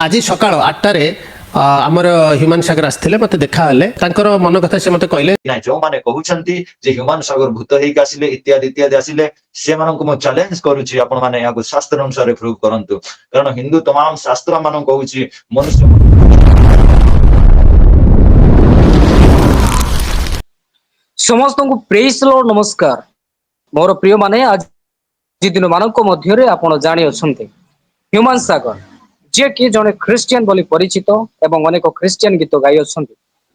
आज सकाळ 8टारे आमर ह्यूमन सागर आसथिले मते देखा हले तांकर मन कथा से मते कहले ना जो माने कहउछंती जे ह्यूमन सागर भूत हेक आसिले इत्यादि इत्यादि आसिले से मानन को चैलेंज करूची आपण माने याको शास्त्र अनुसार प्रूव करंतु कारण हिंदू तमाम शास्त्र मानन कहउची मनुष्य समस्त को प्रेज लॉर्ड नमस्कार मोर प्रिय माने आज दिन मानक मध्य आपण जानी अछंते ह्यूमन सागर जे कि जने ख्रिस्टियन बोली परिचित एवं अनेक ख्रिस्टियन गीत गाई अछंती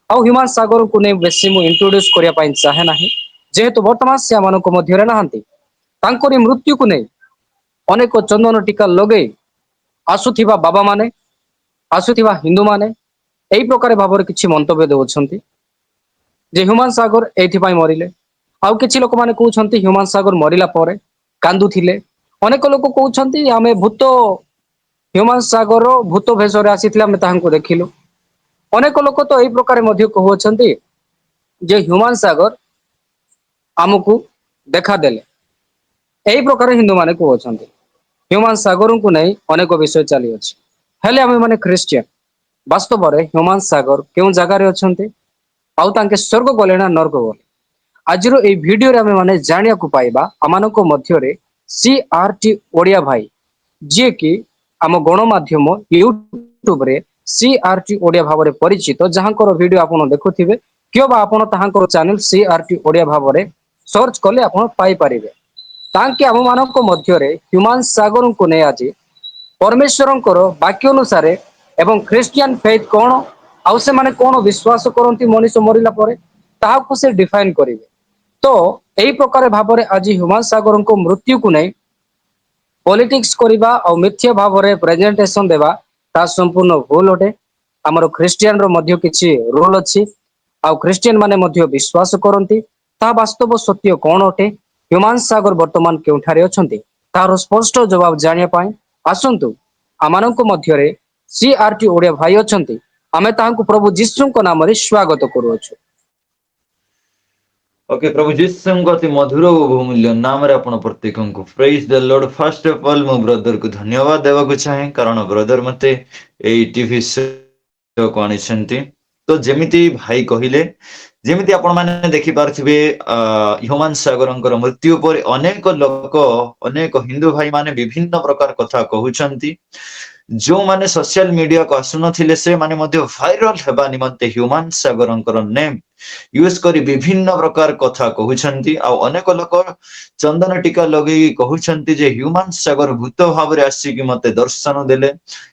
आउ ह्यूमन सागर को नै बेसी मु इंट्रोड्यूस करिया पाइन चाहे नाही जेहेतु वर्तमान से मानक मध्य नाहंती तांकरी मृत्यु को नै अनेक चंदन टीका लगे आसुथिबा बाबा माने आसुथिबा हिंदू माने एई प्रकार भाबर किछि मंतव्य देउछंती जे ह्यूमन सागर एथिपाई मरिले आउ किछि लोक माने कहउछंती ह्यूमन सागर मरिला परे कांदुथिले अनेक लोक कहउछंती आमे भूत ह्यूमन सागर भूत भेषरे आसीथिले आमे ताहांको देखिलु अनेक लोक तो एई प्रकार मध्य कहउछंती जे ह्यूमन सागर आमको देखा देले एई प्रकार हिंदू माने कहउछंती ह्यूमन सागर को नै अनेक विषय चली अछि हेले आमे माने ख्रिस्टियन वास्तव रे ह्यूमन सागर केउ जगह रे अछंती आउ तांके स्वर्ग गले ना नरक गले आज ए वीडियो रे आमे माने जानिया को पाइबा अमानको मध्य रे सीआरटी ओडिया भाई जे कि आम गणमाध्यम यूट्यूब रे सीआरटी ओडिया भाव परिचित जहांकर वीडियो आपण देखुथिबे क्यों बा आपण ताहांकर चैनल सीआरटी ओडिया भाव सर्च कले आपण पाई परिबे तांके आम मानक मध्य रे ह्यूमन सागर को नै आज परमेश्वरंकर वाक्य अनुसार एवं ख्रिस्टियन फेथ कोन आउ से माने कोन विश्वास करंती मनुष्य मरिला परे ताहाको से डिफाइन करिवे तो एई प्रकार भाव आज ह्यूमन सागर को मृत्यु को नै पॉलिटिक्स करिबा और मिथ्या भाव रे प्रेजेंटेशन देबा ता संपूर्ण भूल अटे हमर ख्रिस्टियन रो मध्य किछि रूल अछि आ ख्रिस्टियन माने मध्य विश्वास करंती ता वास्तव सत्य कोन अटे ह्यूमन सागर वर्तमान केउठारे अछंती तार स्पष्ट जवाब जानिया पाए आसंतु आमानक मध्य रे सीआरटी ओडिया भाई अछंती आमे ताहांको प्रभु यीशु को नाम रे स्वागत करूछु ओके प्रभु जीसस अति मधुर और बहुमूल्य नाम रे आपण प्रत्येक को praise the Lord first of all मो ब्रदर को धन्यवाद देवा को चाहे कारण ब्रदर मते एई टीवी शो को आनिसंती तो जेमिति भाई कहिले जेमिति आपण माने देखि पारथिबे ह्यूमन सागरंकर मृत्यु पर अनेक लोक अनेक हिंदू भाई माने विभिन्न प्रकार कथा कहउछंती जो माने सोशल मीडिया को आसुन थिले से माने मध्य वायरल हेबा निमंते ह्यूमन सागरंकर नेम यूज करी विभिन्न प्रकार कथा कहउछंती आ अनेक लोक चंदन टीका लगेई कहउछंती जे ह्यूमन सागर भूत भाव रे आसी कि मते दर्शन देले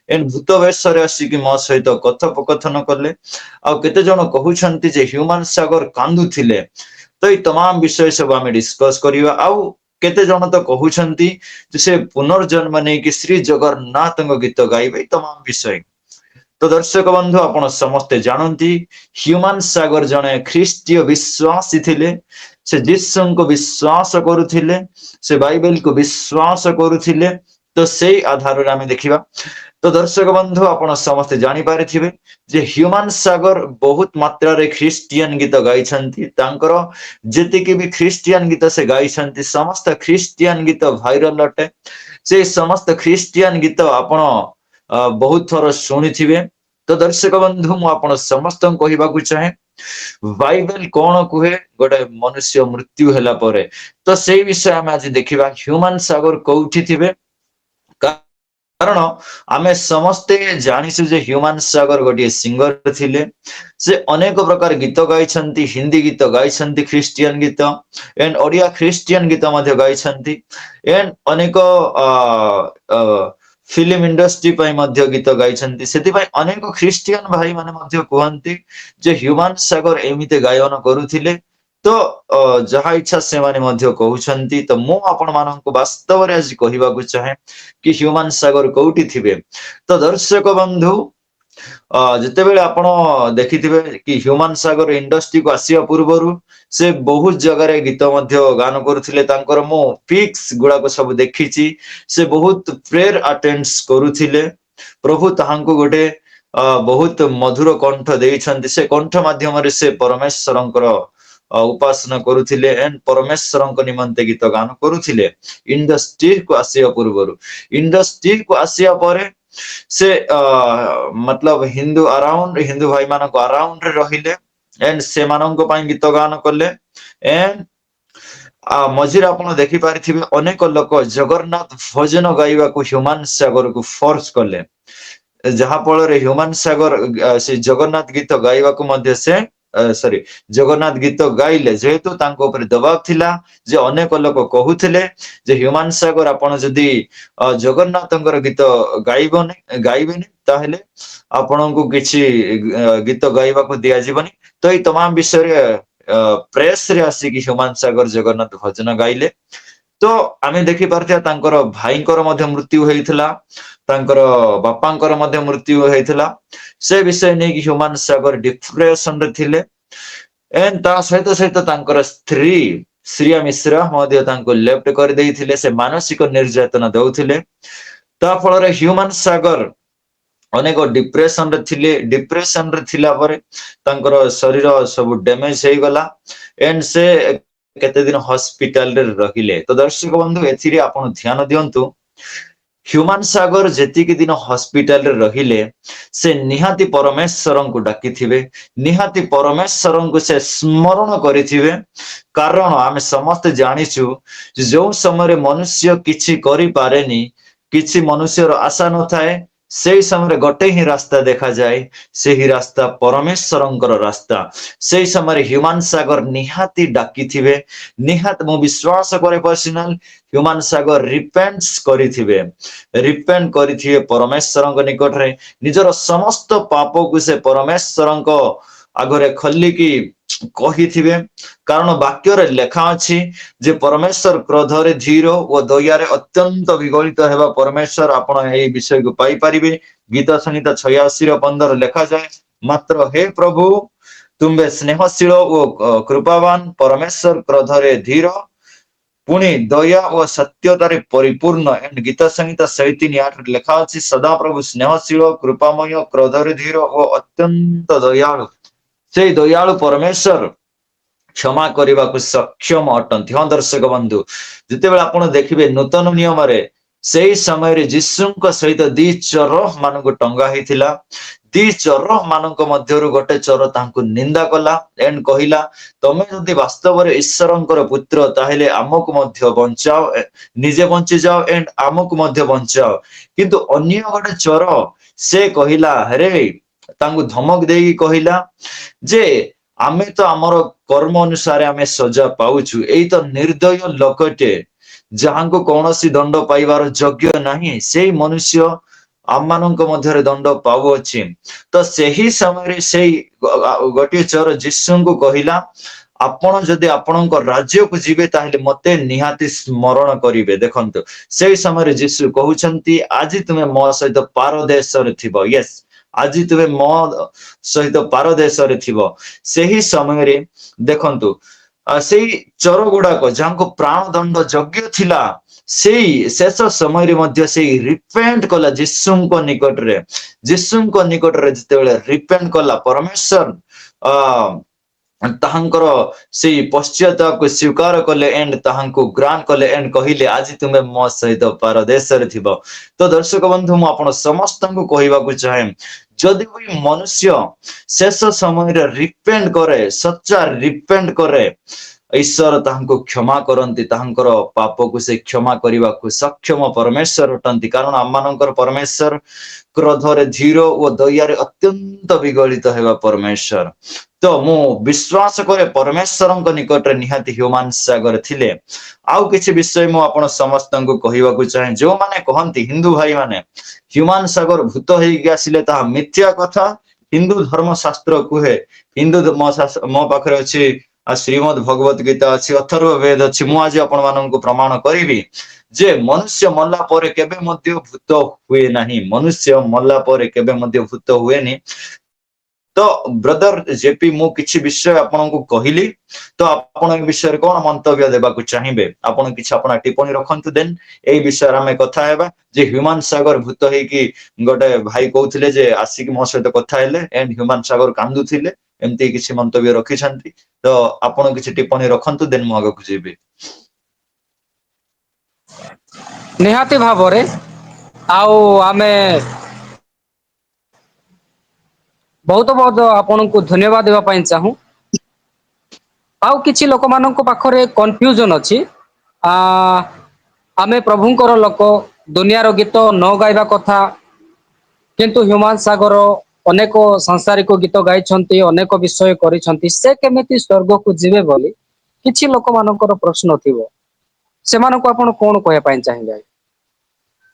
एन भूत वेशरे आसी कि मो सहित कथोपकथन कले आ केते जण कहउछंती जे ह्यूमन सागर कांदु थिले तो ई तमाम विषय सब आमे डिस्कस करिवा आ केते जण तो कहउछंती जे से पुनर्जन्म नै कि श्री जगन्नाथ गीत गाइबे तमाम विषय तो दर्शक बंधु आपण समस्ते जानती ह्यूमन सागर जने ख्रीष्टीय विश्वासी थिले से जीसस को विश्वास करुथिले से बाइबल को विश्वास करुथिले तो सेई आधार रे आमे देखिबा तो दर्शक बंधु आपण समस्ते जानि पारिथिबे जे ह्यूमन सागर बहुत मात्रा रे ख्रिस्टियन गीत गाइछंती तांकर जेते के भी ख्रिस्टियन गीत से गाइछंती समस्त ख्रिस्टियन गीत वायरल अटे से समस्त ख्रिस्टियन गीत आपण बहुत थर शुणिथिबे तो दर्शक बंधु मु आपण समस्त कहबा को चाहे बाइबल कोन कुहे गोटे मनुष्य मृत्यु हैला परे तो सेई विषय हम आज देखिबा ह्यूमन सागर कोउठी थिबे कारण आमे समस्ते जानिसु जे ह्यूमन सागर गोटे सिंगर थिले से अनेक प्रकार गीत गाइछंती हिंदी गीत गाइछंती ख्रिस्टियन गीत एंड ओडिया ख्रिस्टियन गीत मध्ये गाइछंती एंड अनेक फिल्म इंडस्ट्री पई मध्य गीत गाइछंती सेति पई अनेक ख्रिस्टियन भाई माने मध्य कहंती जे ह्यूमन सागर एमिते गायन करूथिले तो जहा इच्छा से माने मध्य कहउछंती तो मु आपण मानन को वास्तव रे आज कहिबा को चाहे कि ह्यूमन सागर कोउठी थिबे तो दर्शक बंधु जते बेले आपण देखिथिबे कि ह्यूमन सागर इंडस्ट्री को आसिया पूर्वरु से बहुत जगह रे गीत मध्य गान करूथिले तांकर मो पिक्स गुडा को सब देखिची से बहुत प्रेयर अटेंड्स करूथिले प्रभु ताहांको गोटे बहुत मधुर कंठ देइछंती से कंठ माध्यम रे से परमेश्वरंकर उपासना करूथिले एंड परमेश्वरंक निमंते गीत गान करूथिले इंडस्ट्री को आसिया पूर्वरु इंडस्ट्री को आसिया परे से मतलब हिंदू भाई मान अराउंड रे रहिले एंड से मानक ପାଇଁ गीत गान कले एंड मझिरे आपण देखि पारिथिबे अनेक लोक जगन्नाथ भजन गाइबाकू ह्यूमान सागर को फोर्स कले जहा फल ह्यूमान सागर से जगन्नाथ गीत गाइबाकू मध्य से सॉरी जगन्नाथ गीत गाइले जेहेतु तांको ऊपर दबाव थिला जे अनेक लोक कहूथिले जे ह्यूमान सागर आपण जदी जगन्नाथंकर गीत गाइबेनी ताहेले आपणको किछि गीत गाइबाकू दिया जीवनी तो ई तमाम विषय रे प्रेस रे आसी कि ह्यूमान सागर जगन्नाथ भजन गाइले तो आमे देखि पारथिया तांकर भाईंकर मध्य मृत्यु होइथिला तांकर बापांकर मध्य मृत्यु होइथिला से विषय नै कि ह्यूमान सागर डिप्रेशन रे थिले एंड ता सहित सहित तांकर स्त्री श्रिया मिश्रा मध्य तांको लेफ्ट कर देइथिले से मानसिक निर्यातना दउथिले ता फल रे ह्यूमान सागर अनेक डिप्रेशन रे थिले डिप्रेशन रे थिला परे तांकर शरीर सब डैमेज हे गला एंड से केते दिन हॉस्पिटल रे रहिले तो दर्शक बंधु एथिरे आपण ध्यान दियंतु ह्यूमान सागर जेतिक दिन हॉस्पिटल रे रहिले से निहाती परमेश्वर को डाकी थिबे निहाती परमेश्वर को से स्मरण करिथिबे कारण आमे समस्त जानिछु जो समय मनुष्य किछि करि पारेनी किछि मनुष्यर आशा न थाए से समय गोटे ही रास्ता देखा जाए से ही रास्ता परमेश्वरंकर रास्ता से समय ह्यूमान सागर निहाती डाकी थिबे निहात मु विश्वास करे पर्सनल ह्यूमान सागर रिपेंट्स करिथिबे रिपेंट करिथिबे परमेश्वरंक निकट रे निजर समस्त पाप को से परमेश्वरंक आगरे खल्ली की कहिथिबे कारण वाक्य रे लेखा अछि जे परमेश्वर क्रोध रे धीर ओ दया रे अत्यंत विगलित हेबा परमेश्वर आपण एई विषय को पाई परिबे गीत संहिता 86 रे 15 लेखा जाय मात्र हे प्रभु तुमे स्नेहशील ओ कृपावान परमेश्वर क्रोध रे धीर पुणी दया और सत्यता रे परिपूर्ण एंड गीत संहिता 103:8 लेखा अछि सदा प्रभु स्नेहशील कृपामय क्रोध रे धीर और अत्यंत दयालु से दयालु परमेश्वर क्षमा करने को सक्षम अटंती हाँ दर्शक बंधु जिते बेला आपण देखिबे नूतन नियम रे से समय जीशुଙ୍କ सहित दी चोर मान को टंगा हेतिला दी चोर मान मध्यरु गोटे चोर तांको निंदा कला एंड कहिला तमे जदि वास्तव रे ईश्वरंकर पुत्र ताहेले आमको मध्य बंचाओ निजे बंची जाओ एंड आमको मध्य बंचाओ किंतु अन्य गोटे चोर से कहिला हरे तांको धमक देई कहिला जे आमे तो आमर कर्म अनुसार आमे सजा पाउछु एई तो निर्दय लोकटे जहां को कौनसी दंड पाइबार योग्य नहीं से मनुष्य आम मानक मध्य दंड पाउछि तो सही समय से गोटे चोर जीशु को कहिला आपण जदि आपण राज्य को जीवे ताहले मते निहाती स्मरण करिवे देखंतु से समय जीशु कहउछंती आज तुमे मो सहित पारदेश रे थिबो यस आज तुमे मो सहित पारदेश रे थिबो सही समय रे देखंतु से चोर गुड़ाक जहां प्राण दंड योग्य थिला से शेष समय रे मध्य से रिपेंट कला जीशुଙ୍କ निकट रे जते रिपेंट कला परमेश्वर ताहांकर से पश्चाताप को स्वीकार कले एंड ताहांको ग्रांट कले एंड कहिले आज तुमे मो सहित पारदेश रे थिबो तो दर्शक बंधु मु आपण समस्त को कहबा को चाहे जदि कोई मनुष्य शेष समय रे रिपेंट करे सच्चा रिपेंट करे ईश्वर ताहांको क्षमा करंती ताहांकर पाप को से क्षमा करबा को सक्षम परमेश्वर अटंती कारण आमानकर परमेश्वर क्रोध रे धीर ओ दया रे अत्यंत विगलित हेबा परमेश्वर तो मु विश्वास करे परमेश्वरଙ୍କ निकट रे निहाती ह्यूमान सागर थिले आउ किछि विषय मु आपण समस्त को कहबा को चाहे जो माने कहंती हिंदू भाई माने ह्यूमान सागर भूत हेइ आसिले ता मिथ्या कथा हिंदू धर्म शास्त्र कुहे हिंदू मो पाखरे अछि श्रीमद भगवत गीता अच्छी अथर्व वेद अच्छी मु आज आपण माननको प्रमाण करिवि जे मनुष्य मल्ला परे केबे मध्य भूत हुए नाही मनुष्य मल्ला परे केबे मध्य भूत हुएनी तो ब्रदर जेपी मु किछि विषय आपण को कहिली तो आपण ए विषय कोन मंतव्य देबा को चाहिबे आपण किछि आपण टिप्पणी रखंतु देन ए विषय रे हमें कथा हेबा जे ह्यूमान सागर भूत हे कि गोटे भाई कहउथिले जे आसिक मो सहित कथा हेले एंड ह्यूमान सागर कांदुथिले एमती किछि मंतव्य रखिछंती तो आपण किछि टिप्पणी रखंतु देन मु आगु जेबे निहाती भावरे आउ आमे ବହୁତ ବହୁତ ଆପଣଙ୍କୁ ଧନ୍ୟବାଦ ଦେବା ପାଇଁ ଚାହୁଁ। ଆଉ କିଛି ଲୋକମାନଙ୍କ ପାଖରେ କନଫ୍ୟୁଜନ ଅଛି। ଆ ଆମେ ପ୍ରଭୁଙ୍କର ଲୋକ, ଦୁନିଆର ଗୀତ ନ ଗାଇବା କଥା। କିନ୍ତୁ ହ୍ୟୁମାନ ସାଗର ଅନେକ ସାଂସାରିକ ଗୀତ ଗାଇଛନ୍ତି, ଅନେକ ବିଷୟ କରିଛନ୍ତି। ସେ କେମିତି ସ୍ଵର୍ଗକୁ ଯିବେ ବୋଲି କିଛି ଲୋକମାନଙ୍କର ପ୍ରଶ୍ନ ଥିବ। ସେମାନଙ୍କୁ ଆପଣ କଣ କହିବା ପାଇଁ ଚାହିଁବେ?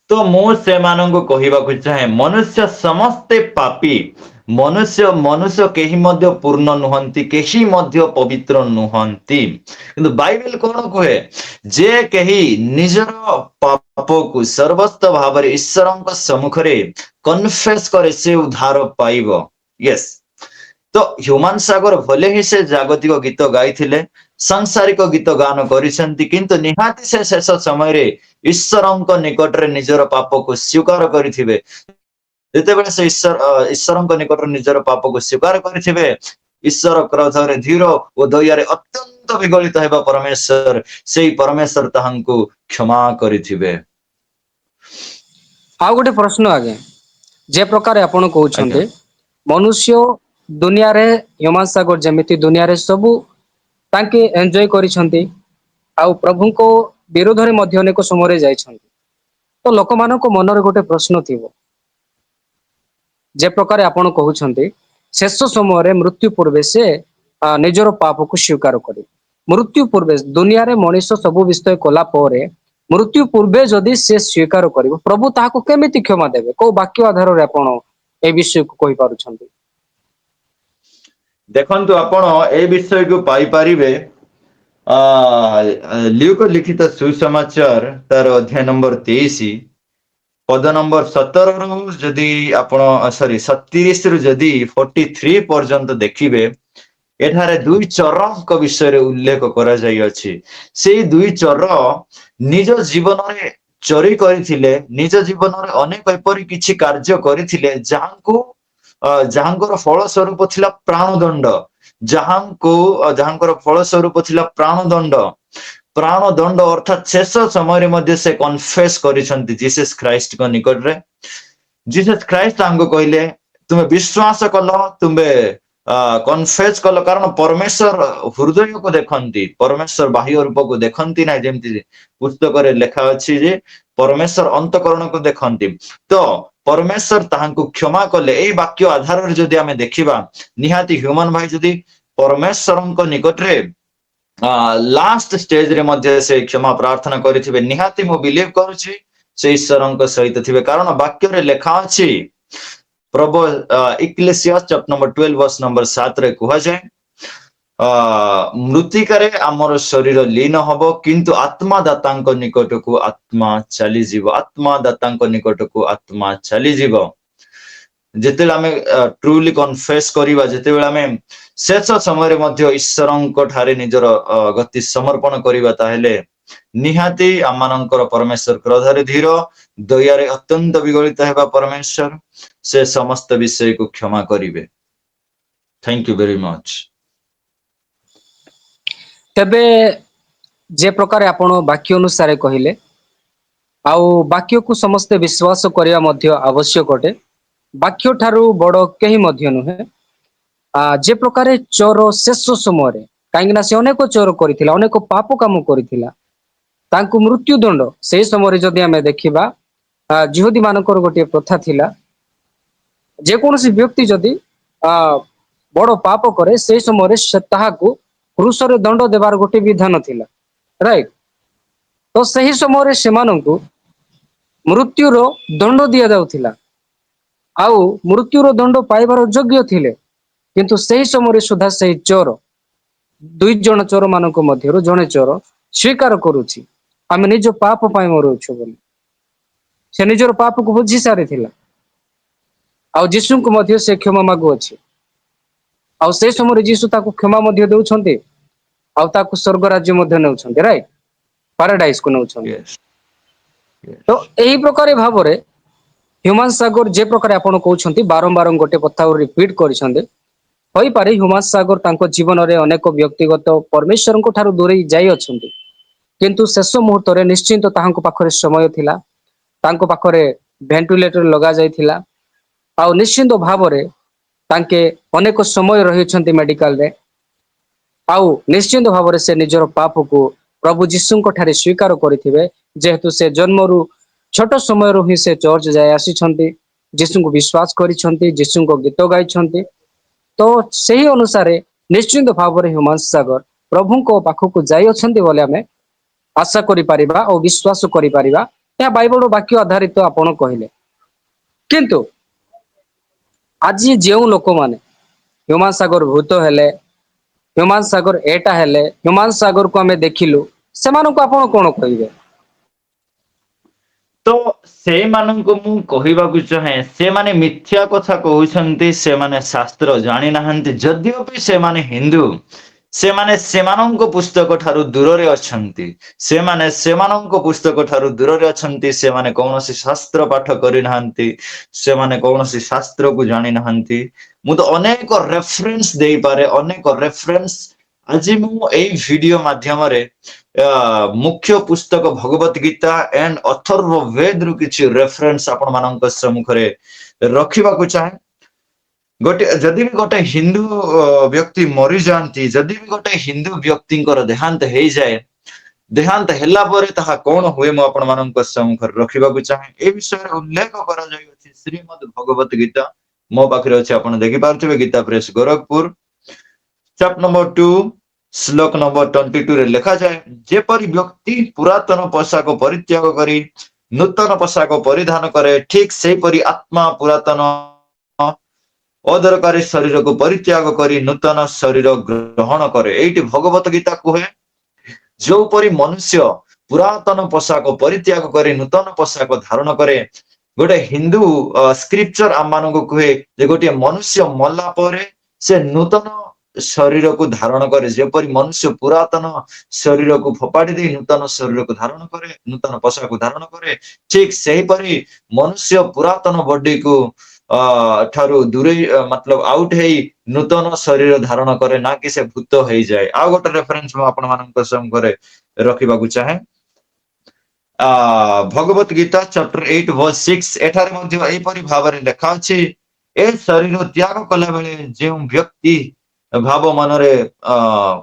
ତ ମୁଁ ସେମାନଙ୍କୁ କହିବାକୁ ଚାହେଁ, ମନୁଷ୍ୟ ସମସ୍ତେ ପାପୀ। ମନୁଷ୍ୟ କେହି ମଧ୍ୟ ପୂର୍ଣ୍ଣ ନୁହନ୍ତି, କେହି ମଧ୍ୟ ପବିତ୍ର ନୁହନ୍ତି। କିନ୍ତୁ ବାଇବେଲ କଣ କୁହେ? ଯେ କେହି ନିଜର ପାପକୁ ସର୍ବସ୍ତ ଭାବରେ ଈଶ୍ୱରଙ୍କ ସମ୍ମୁଖରେ କନଫେସ୍ କରେ, ସେ ଉଦ୍ଧାର ପାଇବ। ୟେସ୍। ତ ହ୍ୟୁମାନ ସାଗର ଭଲେ ହିଁ ସେ ଜାଗତିକ ଗୀତ ଗାଇଥିଲେ, ସାଂସାରିକ ଗୀତ ଗାନ କରିଛନ୍ତି, କିନ୍ତୁ ନିହାତି ସେ ଶେଷ ସମୟରେ ଈଶ୍ୱରଙ୍କ ନିକଟରେ ନିଜର ପାପକୁ ସ୍ୱୀକାର କରିଥିବେ। ଯେତେବେଳେ ସେ ଈଶ୍ୱରଙ୍କ ନିକଟରେ ନିଜର ପାପକୁ ସ୍ୱୀକାର କରିଥିବେ, ଈଶ୍ୱର କ୍ରୋଧରେ ଧୀର ଓ ଦୟାରେ ଅତ୍ୟନ୍ତ ବିଗଳିତ ହେବା ପରମେଶ୍ୱର, ସେଇ ପରମେଶ୍ୱର ତାହାଙ୍କୁ କ୍ଷମା କରିଥିବେ। ଆଉ ଗୋଟେ ପ୍ରଶ୍ନ ଆଜ୍ଞା, ଯେ ପ୍ରକାରେ ଆପଣ ଆଜ୍ଞା କହୁଛନ୍ତି ମନୁଷ୍ୟ ଦୁନିଆରେ ହ୍ୟୁମାନ ସାଗର ଯେମିତି ଦୁନିଆରେ ସବୁ ତାଙ୍କେ ଏଞ୍ଜୟ କରିଛନ୍ତି। ଆଉ ପ୍ରଭୁଙ୍କ ବିରୋଧରେ ମଧ୍ୟ ଅନେକ ସମୟରେ ଯାଇଛନ୍ତି। ତ ଲୋକମାନଙ୍କ ମନରେ ଗୋଟେ ପ୍ରଶ୍ନ ଥିବ। ଯେ ପ୍ରକାରେ ଆପଣ କହୁଛନ୍ତି, ଶେଷ ସମୟରେ ମୃତ୍ୟୁ ପୂର୍ବେ ସେ ନିଜର ପାପକୁ ସ୍ୱୀକାର କରିବେ। ମୃତ୍ୟୁ ପୂର୍ବେ ଦୁନିଆରେ ମଣିଷ ସବୁ ବିଷୟ କଲା ପରେ ମୃତ୍ୟୁ ପୂର୍ବେ ଯଦି ସେ ସ୍ୱୀକାର କରିବ, ପ୍ରଭୁ ତାହାକୁ କେମିତି କ୍ଷମା ଦେବେ? କୋଉ ବାକ୍ୟ ଆଧାରରେ ଆପଣ ଏ ବିଷୟକୁ କହିପାରୁଛନ୍ତି? ଦେଖନ୍ତୁ, ଆପଣ ଏ ବିଷୟକୁ ପାଇପାରିବେ ଲ୍ୟୁକ ଲିଖିତ ସୁସମାଚାର ତାର ଅଧ୍ୟାୟ ନମ୍ବର 23 ପଦ ନମ୍ବର 17ରୁ ଯଦି ଆପଣ 37ରୁ ଯଦି 43 ପର୍ଯ୍ୟନ୍ତ ଦେଖିବେ, ଏଠାରେ ଦୁଇ ଚରଙ୍କ ବିଷୟରେ ଉଲ୍ଲେଖ କରାଯାଇଅଛି। ସେଇ ଦୁଇ ଚର ନିଜ ଜୀବନରେ ଚୋରି କରିଥିଲେ, ନିଜ ଜୀବନରେ ଅନେକ ଏପରି କିଛି କାର୍ଯ୍ୟ କରିଥିଲେ, ଯାହାଙ୍କର ଫଳ ସ୍ୱରୂପ ଥିଲା ପ୍ରାଣଦଣ୍ଡ। ଯାହାଙ୍କର ଫଳ ସ୍ୱରୂପ ଥିଲା ପ୍ରାଣଦଣ୍ଡ। ପ୍ରାଣଦଣ୍ଡ ଅର୍ଥାତ୍ ଶେଷ ସମୟରେ ମଧ୍ୟ ସେ କନଫେସ୍ କରିଛନ୍ତି ଜିସସ୍ ଖ୍ରାଇଷ୍ଟଙ୍କ ନିକଟରେ। ଜିସସ୍ ଖ୍ରାଇଷ୍ଟ ତାଙ୍କୁ କହିଲେ, ତୁମେ ବିଶ୍ୱାସ କଲ, ତୁମେ କନଫେସ୍ କଲ, କାରଣ ପରମେଶ୍ୱର ହୃଦୟକୁ ଦେଖନ୍ତି, ପରମେଶ୍ୱର ବାହ୍ୟ ରୂପକୁ ଦେଖନ୍ତି ନାହିଁ। ଯେମିତି ପୁସ୍ତକରେ ଲେଖା ଅଛି ଯେ ପରମେଶ୍ୱର ଅନ୍ତଃକରଣକୁ ଦେଖନ୍ତି। ତ ପରମେଶ୍ୱର ତାହାଙ୍କୁ କ୍ଷମା କଲେ। ଏଇ ବାକ୍ୟ ଆଧାରରେ ଯଦି ଆମେ ଦେଖିବା, ନିହାତି ହ୍ୟୁମାନ ଭାଇ ଯଦି ପରମେଶ୍ୱରଙ୍କ ନିକଟରେ ଲାଷ୍ଟ ଷ୍ଟେଜରେ ମଧ୍ୟ ସେ କ୍ଷମା ପ୍ରାର୍ଥନା କରିଥିବେ, ନିହାତି ମୁଁ ବିଲିଭ କରୁଛି ସେ ଈଶ୍ୱରଙ୍କ ସହିତ ଥିବେ। କାରଣ ବାକ୍ୟରେ ଲେଖା ଅଛି, ପ୍ରଭୁ ଇକ୍ଲେସିଆସ୍ ଚାପ୍ଟର ନମ୍ବର 12 ବର୍ଷ ନମ୍ବର 7ରେ କୁହାଯାଏ, ମୃତ୍ତିକାରେ ଆମର ଶରୀର ଲୀନ ହବ, କିନ୍ତୁ ଆତ୍ମାଦାତାଙ୍କ ନିକଟକୁ ଆତ୍ମା ଚାଲିଯିବ। ଆତ୍ମାଦାତାଙ୍କ ନିକଟକୁ ଆତ୍ମା ଚାଲିଯିବ। ଯେତେବେଳେ ଆମେ ଟ୍ରୁଲି କନଫେସ୍ କରିବା, ଯେତେବେଳେ ଆମେ ଶେଷ ସମୟରେ ମଧ୍ୟ ଈଶ୍ୱରଙ୍କ ଠାରେ ନିଜର ଗତି ସମର୍ପଣ କରିବା, ତାହେଲେ ନିହାତି ଆମମାନଙ୍କର ପରମେଶ୍ୱର କ୍ରୋଧରେ ଧୀର, ଦୟାରେ ଅତ୍ୟନ୍ତ ବିଗଳିତ ହେବା ପରମେଶ୍ୱର, ସେ ସମସ୍ତ ବିଷୟକୁ କ୍ଷମା କରିବେ। Thank you very much. ତେବେ ଯେ ପ୍ରକାରେ ଆପଣ ବାକ୍ୟ ଅନୁସାରେ କହିଲେ, ଆଉ ବାକ୍ୟକୁ ସମସ୍ତେ ବିଶ୍ୱାସ କରିବା ମଧ୍ୟ ଆବଶ୍ୟକ ଅଟେ। ବାକ୍ୟ ଠାରୁ ବଡ କେହି ମଧ୍ୟ ନୁହେଁ। ଯେ ପ୍ରକାରେ ଚୋର ଶେଷ ସମୟରେ, କାହିଁକି ନା ସେ ଅନେକ ଚୋର କରିଥିଲା, ଅନେକ ପାପ କାମ କରିଥିଲା, ତାଙ୍କୁ ମୃତ୍ୟୁ ଦଣ୍ଡ ସେଇ ସମୟରେ ଯଦି ଆମେ ଦେଖିବା, ଯିହୁଦୀ ମାନଙ୍କର ଗୋଟିଏ ପ୍ରଥା ଥିଲା, ଯେକୌଣସି ବ୍ୟକ୍ତି ଯଦି ବଡ ପାପ କରେ, ସେଇ ସମୟରେ ସେ ତାହାକୁ କ୍ରୁଶରେ ଦଣ୍ଡ ଦେବାର ଗୋଟେ ବିଧାନ ଥିଲା, ରାଇଟ। ତ ସେହି ସମୟରେ ସେମାନଙ୍କୁ ମୃତ୍ୟୁର ଦଣ୍ଡ ଦିଆଯାଉଥିଲା। ଆଉ ମୃତ୍ୟୁର ଦଣ୍ଡ ପାଇବାର ଯୋଗ୍ୟ ଥିଲେ, କିନ୍ତୁ ସେହି ସମୟରେ ସୁଦ୍ଧା ସେହି ଚୋର, 2 ଜଣ ଚୋର ମାନଙ୍କ ମଧ୍ୟରୁ ଜଣେ ଚୋର ସ୍ୱୀକାର କରୁଛି, ଆମେ ନିଜ ପାପ ପାଇଁ ମରୁଅଛୁ ବୋଲି। ସେ ନିଜର ପାପକୁ ବୁଝି ସାରିଥିଲା, ଆଉ ଯୀଶୁଙ୍କୁ ମଧ୍ୟ ସେ କ୍ଷମା ମାଗୁଅଛି। ଆଉ ସେ ସମୟରେ ଯୀଶୁ ତାକୁ କ୍ଷମା ମଧ୍ୟ ଦଉଛନ୍ତି, ଆଉ ତାକୁ ସ୍ୱର୍ଗ ରାଜ୍ୟ ମଧ୍ୟ ନେଉଛନ୍ତି, ରାଇଟ, ପାରାଡାଇସ୍ କୁ ନେଉଛନ୍ତି। ୟେସ୍ ତ ୟେସ୍ ଏହି ପ୍ରକାର ଭାବରେ ହ୍ୟୁମାନ ସାଗର ଯେ ପ୍ରକାର ଆପଣ କହୁଛନ୍ତି, ବାରମ୍ବାର ଗୋଟେ କଥା ରିପିଟ୍ କରିଛନ୍ତି, ହୋଇପାରେ ହ୍ୟୁମାନ ସାଗର ତାଙ୍କ ଜୀବନରେ ଅନେକ ବ୍ୟକ୍ତିଗତ ପରମେଶ୍ୱରଙ୍କ ଠାରୁ ଦୂରେଇ ଯାଇ ଅଛନ୍ତି। କିନ୍ତୁ ଶେଷ ମୁହୂର୍ତ୍ତରେ ନିଶ୍ଚିନ୍ତ ତାହାଙ୍କ ପାଖରେ ସମୟ ଥିଲା, ତାଙ୍କ ପାଖରେ ଭେଣ୍ଟିଲେଟର ଲଗା ଯାଇଥିଲା, ଆଉ ନିଶ୍ଚିନ୍ତ ଭାବରେ ତାଙ୍କେ ଅନେକ ସମୟ ରହିଛନ୍ତି ମେଡିକାଲରେ। ଆଉ ନିଶ୍ଚିନ୍ତ ଭାବରେ ସେ ନିଜର ପାପକୁ ପ୍ରଭୁ ଯୀଶୁଙ୍କ ଠାରେ ସ୍ୱୀକାର କରିଥିବେ, ଯେହେତୁ ସେ ଜନ୍ମରୁ ଛୋଟ ସମୟରୁ ହିଁ ସେ ଚର୍ଚ୍ଚ ଯାଇ ଆସିଛନ୍ତି, ଯୀଶୁଙ୍କୁ ବିଶ୍ୱାସ କରିଛନ୍ତି, ଯୀଶୁଙ୍କ ଗୀତ ଗାଇଛନ୍ତି। ତ ସେହି ଅନୁସାରେ ନିଶ୍ଚିନ୍ତ ଭାବରେ ହ୍ୟୁମାନ ସାଗର ପ୍ରଭୁଙ୍କ ପାଖକୁ ଯାଇ ଅଛନ୍ତି ବୋଲି ଆମେ ଆଶା କରିପାରିବା ଆଉ ବିଶ୍ୱାସ କରିପାରିବା। ଏହା ବାଇବଳର ବାକ୍ୟ ଆଧାରିତ ଆପଣ କହିଲେ। କିନ୍ତୁ ଆଜି ଯେଉଁ ଲୋକମାନେ ହ୍ୟୁମାନ ସାଗର ଭୂତ ହେଲେ, ହ୍ୟୁମାନ ସାଗର ଏଟା ହେଲେ, ହ୍ୟୁମାନ ସାଗରକୁ ଆମେ ଦେଖିଲୁ, ସେମାନଙ୍କୁ ଆପଣ କଣ କହିବେ? ତ ସେଇମାନଙ୍କୁ ମୁଁ କହିବାକୁ ଚାହେଁ, ସେମାନେ ମିଥ୍ୟା କଥା କହୁଛନ୍ତି, ସେମାନେ ଶାସ୍ତ୍ର ଜାଣିନାହାନ୍ତି। ଯଦିଓ ବି ସେମାନେ ହିନ୍ଦୁ, ସେମାନେ ସେମାନଙ୍କ ପୁସ୍ତକ ଠାରୁ ଦୂରରେ ଅଛନ୍ତି। ସେମାନେ ସେମାନଙ୍କ ପୁସ୍ତକ ଠାରୁ ଦୂରରେ ଅଛନ୍ତି। ସେମାନେ କୌଣସି ଶାସ୍ତ୍ର ପାଠ କରିନାହାନ୍ତି, ସେମାନେ କୌଣସି ଶାସ୍ତ୍ରକୁ ଜାଣିନାହାନ୍ତି। ମୁଁ ତ ଅନେକ ରେଫରେନ୍ସ ଦେଇପାରେ, ଅନେକ ରେଫରେନ୍ସ ଆଜି ମୁଁ ଏଇ ଭିଡିଓ ମାଧ୍ୟମରେ ମୁଖ୍ୟ ପୁସ୍ତକ ଭଗବତ ଗୀତା ଏଣ୍ଡ ଅଥର୍ବ ବେଦରୁ କିଛି ରେଫରେନ୍ସ ଆପଣ ମାନଙ୍କ ସମ୍ମୁଖରେ ରଖିବାକୁ ଚାହେଁ। ଯଦି ବି ଗୋଟେ ହିନ୍ଦୁ ବ୍ୟକ୍ତି ମରିଯାଆନ୍ତି, ଯଦି ବି ଗୋଟେ ହିନ୍ଦୁ ବ୍ୟକ୍ତିଙ୍କର ଦେହାନ୍ତ ହେଇଯାଏ, ଦେହାନ୍ତ ହେଲା ପରେ ତାହା କଣ ହୁଏ ମୁଁ ଆପଣମାନଙ୍କ ସମ୍ମୁଖରେ ରଖିବାକୁ ଚାହେଁ। ଏ ବିଷୟରେ ଉଲ୍ଲେଖ କରାଯାଇଅଛି ଶ୍ରୀମଦ୍ ଭଗବତ ଗୀତା। ମୋ ପାଖରେ ଅଛି, ଆପଣ ଦେଖିପାରୁଥିବେ, Gita Press Gorakhpur, chapter number 2 ଶ୍ଲୋକ ନମ୍ବର 22 ରେ ଲେଖାଯାଏ, ଯେପରି ବ୍ୟକ୍ତି ପୁରାତନ ପୋଷାକ ପରିତ୍ୟାଗ କରି ନୂତନ ପୋଷାକ ପରିଧାନ କରେ, ଠିକ ସେହିପରି ଆତ୍ମା ପୁରାତନ ଅଦରକାରୀ ଶରୀରକୁ ପରିତ୍ୟାଗ କରି ନୂତନ ଶରୀର ଗ୍ରହଣ କରେ। ଏଇଠି ଭଗବତ ଗୀତା କୁହେ, ଯୋଉପରି ମନୁଷ୍ୟ ପୁରାତନ ପୋଷାକ ପରିତ୍ୟାଗ କରି ନୂତନ ପୋଷାକ ଧାରଣ କରେ, ଗୋଟେ ହିନ୍ଦୁ ସ୍କ୍ରିପଚର ଆମମାନଙ୍କୁ କୁହେ ଯେ ଗୋଟିଏ ମନୁଷ୍ୟ ମଲା ପରେ ସେ ନୂତନ ଶରୀରକୁ ଧାରଣ କରେ। ଯେପରି ମନୁଷ୍ୟ ପୁରାତନ ଶରୀରକୁ ଫୋପାଡ଼ି ଦେଇ ନୂତନ ଶରୀରକୁ ଧାରଣ କରେ, ନୂତନ ପୋଷାକ ଧାରଣ କରେ, ଠିକ ସେହିପରି ମନୁଷ୍ୟ ପୁରାତନ ବଡିକୁ ଠାରୁ ଦୂରେଇ ମତଲବ ଆଉଟ ହେଇ ନୂତନ ଶରୀର ଧାରଣ କରେ, ନା କି ସେ ଭୂତ ହେଇଯାଏ। ଆଉ ଗୋଟେ ରେଫରେନ୍ସ ମୁଁ ଆପଣମାନଙ୍କ ସମ୍ମୁଖରେ ରଖିବାକୁ ଚାହେଁ, ଭଗବତ ଗୀତା ଚାପ୍ଟର 8 verse 6, ଏଠାରେ ମଧ୍ୟ ଏହିପରି ଭାବରେ ଲେଖା ଅଛି, ଏ ଶରୀର ତ୍ୟାଗ କଲା ବେଳେ ଯେଉଁ ବ୍ୟକ୍ତି ଭାବ ମନରେ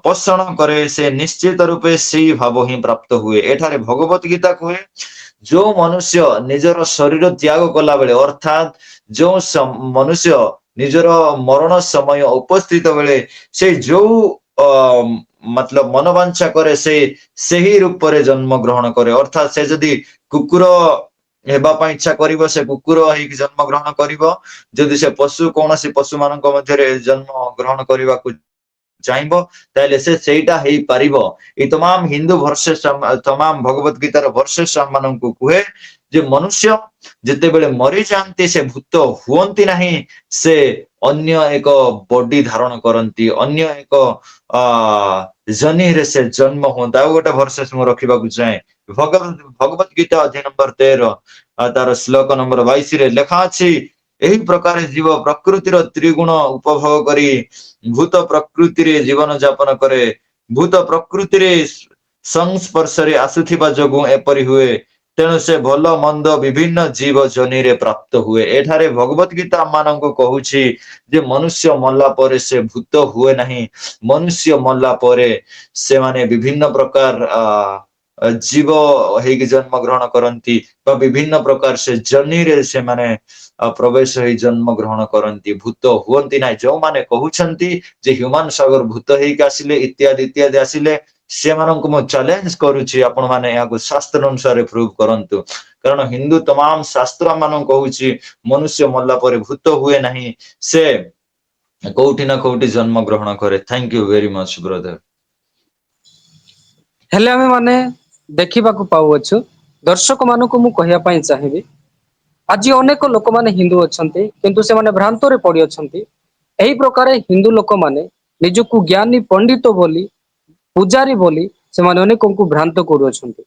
ପୋଷଣ କରେ, ସେ ନିଶ୍ଚିତ ରୂପେ ସେଇ ଭାବ ହିଁ ପ୍ରାପ୍ତ ହୁଏ। ଏଠାରେ ଭଗବତ ଗୀତା କୁହେ, ଯୋଉ ମନୁଷ୍ୟ ନିଜର ଶରୀର ତ୍ୟାଗ କଲା ବେଳେ, ଅର୍ଥାତ୍ ଯୋଉ ମନୁଷ୍ୟ ନିଜର ମରଣ ସମୟ ଉପସ୍ଥିତ ବେଳେ ସେ ଯୋଉ ମତଲବ ମନୋବାଞ୍ଛା କରେ, ସେ ସେହି ରୂପରେ ଜନ୍ମ ଗ୍ରହଣ କରେ। ଅର୍ଥାତ୍ ସେ ଯଦି କୁକୁର ହେବା ପାଇଁ ଇଚ୍ଛା କରିବ, ସେ କୁକୁର ହେଇକି ଜନ୍ମ ଗ୍ରହଣ କରିବ। ଯଦି ସେ ପଶୁ କୌଣସି ପଶୁ ମାନଙ୍କ ମଧ୍ୟରେ ଜନ୍ମ ଗ୍ରହଣ କରିବାକୁ ଚାହିଁବ, ତାହେଲେ ସେ ସେଇଟା ହେଇପାରିବ। ଏଇ ତମାମ ହିନ୍ଦୁ ଭର୍ସେସ ତମାମ ଭଗବତ ଗୀତାର ଭର୍ସେସ ମାନଙ୍କୁ କୁହେ ଯେ ମନୁଷ୍ୟ ଯେତେବେଳେ ମରିଯାଆନ୍ତି ସେ ଭୂତ ହୁଅନ୍ତି ନାହିଁ, ସେ ଅନ୍ୟ ଏକ ବଡି ଧାରଣ କରନ୍ତି, ଅନ୍ୟ ଏକ ଜନିରେ ସେ ଜନ୍ମ ହୁଅନ୍ତି। ଆଉ ଗୋଟେ ଭର୍ସେସ ମୁଁ ରଖିବାକୁ ଚାହେଁ, ଭଗବତ ଗୀତା ଅଧ୍ୟାୟ ନମ୍ବର 13 ତାର ଶ୍ଲୋକ ନମ୍ବର 22 ରେ ଲେଖା ଅଛି, ଏହି ପ୍ରକାର ଜୀବ ପ୍ରକୃତିର ତ୍ରିଗୁଣ ଉପଭୋଗ କରି ଭୂତ ପ୍ରକୃତିରେ ଜୀବନ ଯାପନ କରେ। ଭୂତ ପ୍ରକୃତିରେ ସଂସ୍ପର୍ଶରେ ଆସୁଥିବା ଯୋଗୁଁ ଏପରି ହୁଏ, ତେଣୁ ସେ ଭଲ ମନ୍ଦ ବିଭିନ୍ନ ଜୀବ ଜନିରେ ପ୍ରାପ୍ତ ହୁଏ। ଏଠାରେ ଭଗବତ ଗୀତା ମାନଙ୍କୁ କହୁଛି ଯେ ମନୁଷ୍ୟ ମଲା ପରେ ସେ ଭୂତ ହୁଏ ନାହିଁ। ମନୁଷ୍ୟ ମଲା ପରେ ସେମାନେ ବିଭିନ୍ନ ପ୍ରକାର ଜୀବ ହେଇକି ଜନ୍ମ ଗ୍ରହଣ କରନ୍ତି, ବା ବିଭିନ୍ନ ପ୍ରକାର ସେ ଜର୍ଣ୍ଣିରେ ସେମାନେ ପ୍ରବେଶ ହେଇ ଜନ୍ମ ଗ୍ରହଣ କରନ୍ତି, ଭୂତ ହୁଅନ୍ତି ନାହିଁ। ଯୋଉମାନେ କହୁଛନ୍ତି ଯେ ହ୍ୟୁମାନ ସାଗର ଭୂତ ହେଇକି ଆସିଲେ ଇତ୍ୟାଦି ଇତ୍ୟାଦି ଆସିଲେ, ସେମାନଙ୍କୁ ମୁଁ ଚ୍ୟାଲେଞ୍ଜ କରୁଛି, ଆପଣ ମାନେ ଏହାକୁ ଶାସ୍ତ୍ର ଅନୁସାରେ ପ୍ରୁଭ କରନ୍ତୁ। କାରଣ ହିନ୍ଦୁ ତମାମ ଶାସ୍ତ୍ର ମାନଙ୍କୁ କହୁଛି ମନୁଷ୍ୟ ମଲା ପରେ ଭୂତ ହୁଏ ନାହିଁ, ସେ କୋଉଠି ନା କୋଉଠି ଜନ୍ମ ଗ୍ରହଣ କରେ। Thank you very much brother. ହେଲେ ଆମେ ମାନେ ଦେଖିବାକୁ ପାଉଅଛୁ, ଦର୍ଶକ ମାନଙ୍କୁ ମୁଁ କହିବା ପାଇଁ ଚାହିଁବି, ଆଜି ଅନେକ ଲୋକମାନେ ହିନ୍ଦୁ ଅଛନ୍ତି କିନ୍ତୁ ସେମାନେ ଭ୍ରାନ୍ତରେ ପଡିଅଛନ୍ତି। ଏହି ପ୍ରକାର ହିନ୍ଦୁ ଲୋକମାନେ ନିଜକୁ ଜ୍ଞାନୀ ପଣ୍ଡିତ ବୋଲି, ପୂଜାରୀ ବୋଲି ସେମାନେ ଅନେକଙ୍କୁ ଭ୍ରାନ୍ତ କରୁଅଛନ୍ତି।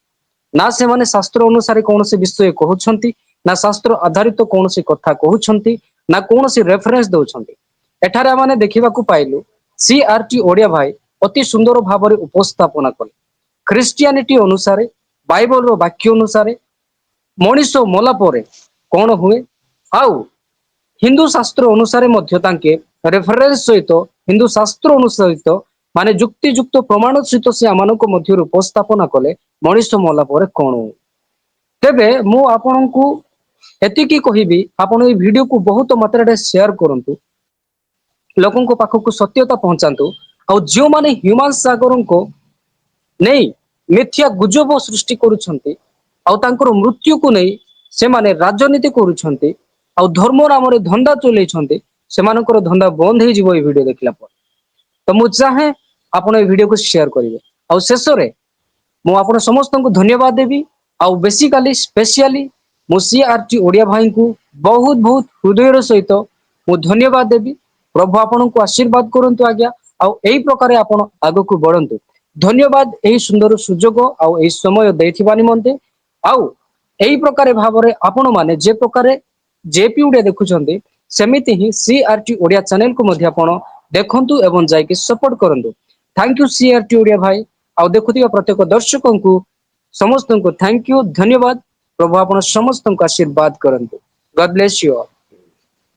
ନା ସେମାନେ ଶାସ୍ତ୍ର ଅନୁସାରେ କୌଣସି ବିଷୟ କହୁଛନ୍ତି, ନା ଶାସ୍ତ୍ର ଆଧାରିତ କୌଣସି କଥା କହୁଛନ୍ତି, ନା କୌଣସି ରେଫରେନ୍ସ ଦଉଛନ୍ତି। ଏଠାରେ ଆମେ ଦେଖିବାକୁ ପାଇଲୁ, CRT ଓଡିଆ ଭାଇ ଅତି ସୁନ୍ଦର ଭାବରେ ଉପସ୍ଥାପନା କଲେ। ଖ୍ରୀଷ୍ଟିଆନିଟି ଅନୁସାରେ, ବାଇବଲର ବାକ୍ୟ ଅନୁସାରେ ମଣିଷ ମଲା ପରେ କଣ ହୁଏ, ଆଉ ହିନ୍ଦୁ ଶାସ୍ତ୍ର ଅନୁସାରେ ମଧ୍ୟ ତାଙ୍କେ ରେଫରେନ୍ସ ସହିତ ହିନ୍ଦୁ ଶାସ୍ତ୍ର ଅନୁସାରିତ ମାନେ ଯୁକ୍ତିଯୁକ୍ତ ପ୍ରମାଣ ସହିତ ସେ ଆମମାନଙ୍କ ମଧ୍ୟରୁ ଉପସ୍ଥାପନା କଲେ ମଣିଷ ମଲା ପରେ କଣ ହୁଏ। ତେବେ ମୁଁ ଆପଣଙ୍କୁ ଏତିକି କହିବି, ଆପଣ ଏଇ ଭିଡିଓକୁ ବହୁତ ମାତ୍ରାରେ ସେୟାର କରନ୍ତୁ, ଲୋକଙ୍କ ପାଖକୁ ସତ୍ୟତା ପହଞ୍ଚାନ୍ତୁ। ଆଉ ଯେଉଁମାନେ ହ୍ୟୁମାନ ସାଗରଙ୍କୁ ନେଇ ମିଥ୍ୟା ଗୁଜବ ସୃଷ୍ଟି କରୁଛନ୍ତି ଆଉ ତାଙ୍କର ମୃତ୍ୟୁକୁ ନେଇ ସେମାନେ ରାଜନୀତି କରୁଛନ୍ତି ଆଉ ଧର୍ମ ନାମରେ ଧନ୍ଦା ଚଲେଇଛନ୍ତି, ସେମାନଙ୍କର ଧନ୍ଦା ବନ୍ଦ ହେଇଯିବ ଏଇ ଭିଡିଓ ଦେଖିଲା ପରେ। ତ ମୁଁ ଚାହେଁ ଆପଣ ଏଇ ଭିଡିଓକୁ ସେୟାର କରିବେ। ଆଉ ଶେଷରେ ମୁଁ ଆପଣ ସମସ୍ତଙ୍କୁ ଧନ୍ୟବାଦ ଦେବି। ଆଉ ବେସିକାଲି ସ୍ପେସିଆଲି ମୁଁ CRT ଓଡିଆ ଭାଇଙ୍କୁ ବହୁତ ବହୁତ ହୃଦୟର ସହିତ ମୁଁ ଧନ୍ୟବାଦ ଦେବି। ପ୍ରଭୁ ଆପଣଙ୍କୁ ଆଶୀର୍ବାଦ କରନ୍ତୁ ଆଜ୍ଞା। ଆଉ ଏଇ ପ୍ରକାରେ ଆପଣ ଆଗକୁ ବଢନ୍ତୁ। ଧନ୍ୟବାଦ ଏହି ସୁନ୍ଦର ସୁଯୋଗ ଆଉ ଏହି ସମୟ ଦେଇଥିବା ନିମନ୍ତେ। ଆଉ ଏଇ ପ୍ରକାରେ ଭାବରେ ଆପଣ ମାନେ ଯେ ପ୍ରକାରେ JP ଓଡିଆ ଦେଖୁଛନ୍ତି, ସେମିତି ହିଁ CRT ଓଡିଆ ଚ୍ୟାନେଲକୁ ମଧ୍ୟ ଆପଣ ଦେଖନ୍ତୁ ଏବଂ ଯାଇକି ସପୋର୍ଟ କରନ୍ତୁ। ଥ୍ୟାଙ୍କ ୟୁ CRT ଓଡିଆ ଭାଇ। ଆଉ ଦେଖୁଥିବା ପ୍ରତ୍ୟେକ ଦର୍ଶକଙ୍କୁ ସମସ୍ତଙ୍କୁ ଥ୍ୟାଙ୍କ ୟୁ, ଧନ୍ୟବାଦ। ପ୍ରଭୁ ଆପଣ ସମସ୍ତଙ୍କୁ ଆଶୀର୍ବାଦ କରନ୍ତୁ। ଗଡ୍ ବ୍ଲେସ ୟୁ ଅଲ୍।